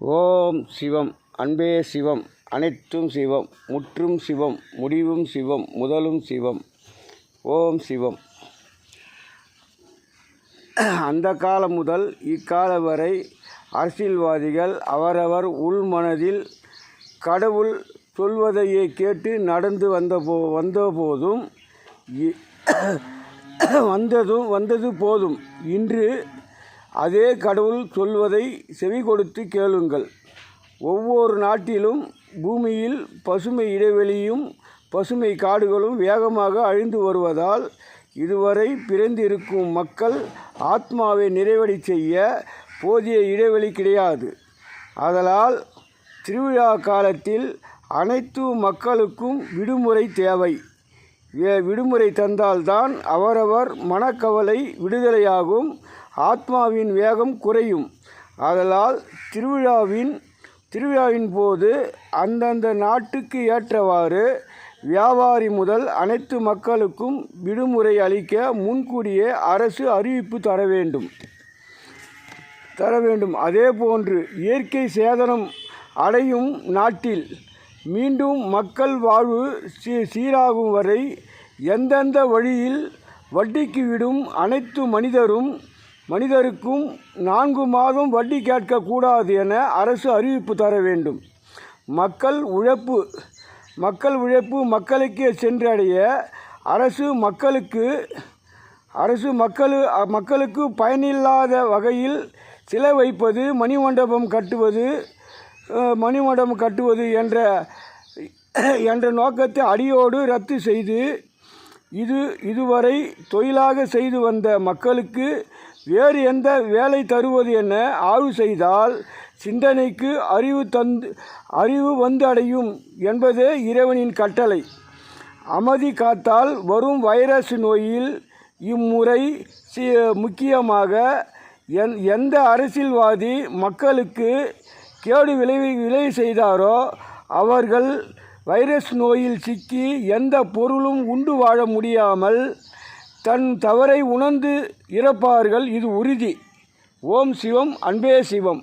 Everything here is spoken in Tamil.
ஓம் சிவம். அன்பே சிவம். அனைத்தும் சிவம். முற்றும் சிவம். முடிவும் சிவம். முதலும் சிவம். ஓம் சிவம். அந்த காலம் முதல் இக்காலம் வரை அரசியல்வாதிகள் அவரவர் உள்மனதில் கடவுள் சொல்வதையே கேட்டு நடந்து வந்தது போதும். இன்று அதே கடவுள் சொல்வதை செவி கொடுத்து கேளுங்கள். ஒவ்வொரு நாட்டிலும் பூமியில் பசுமை இடைவெளியும் பசுமை காடுகளும் வேகமாக அழிந்து வருவதால் இதுவரை பிறந்திருக்கும் மக்கள் ஆத்மாவை நிறைவடை செய்ய போதிய இடைவெளி கிடையாது. ஆதலால் திருவிழா காலத்தில் அனைத்து மக்களுக்கும் விடுமுறை தேவை. விடுமுறை தந்தால்தான் அவரவர் மனக்கவலை விடுதலையாகும், ஆத்மாவின் வேகம் குறையும். ஆதலால் திருவிழாவின் போது அந்தந்த நாட்டுக்கு ஏற்றவாறு வியாபாரி முதல் அனைத்து மக்களுக்கும் விடுமுறை அளிக்க முன்கூடியே அரசு அறிவிப்பு தர வேண்டும். அதேபோன்று இயற்கை சேதனம் அடையும் நாட்டில் மீண்டும் மக்கள் வாழ்வு சீராகும் வரை எந்தெந்த வழியில் வட்டிக்கு விடும் அனைத்து மனிதருக்கும் 4 மாதம் வட்டி கேட்கக்கூடாது என அரசு அறிவிப்பு தர வேண்டும். மக்கள் உழைப்பு மக்களுக்கே சென்றடைய மக்களுக்கு பயனில்லாத வகையில் சிலை வைப்பது, மணிமண்டபம் கட்டுவது என்ற நோக்கத்தை அடியோடு ரத்து செய்து இதுவரை தொழிலாக செய்து வந்த மக்களுக்கு வேறு எந்த வேலை தருவது என ஆய்வு செய்தால் சிந்தனைக்கு அறிவு வந்தடையும் என்பதே இறைவனின் கட்டளை. அமைதி காத்தால் வரும் வைரஸ் நோயில் இம்முறை முக்கியமாக எந்த அரசியல்வாதி மக்களுக்கு கேடு விளை செய்தாரோ அவர்கள் வைரஸ் நோயில் சிக்கி எந்த பொருளும் உண்டு வாழ முடியாமல் தன் தவறை உணர்ந்து இறப்பார்கள். இது உறுதி. ஓம் சிவம். அன்பே சிவம்.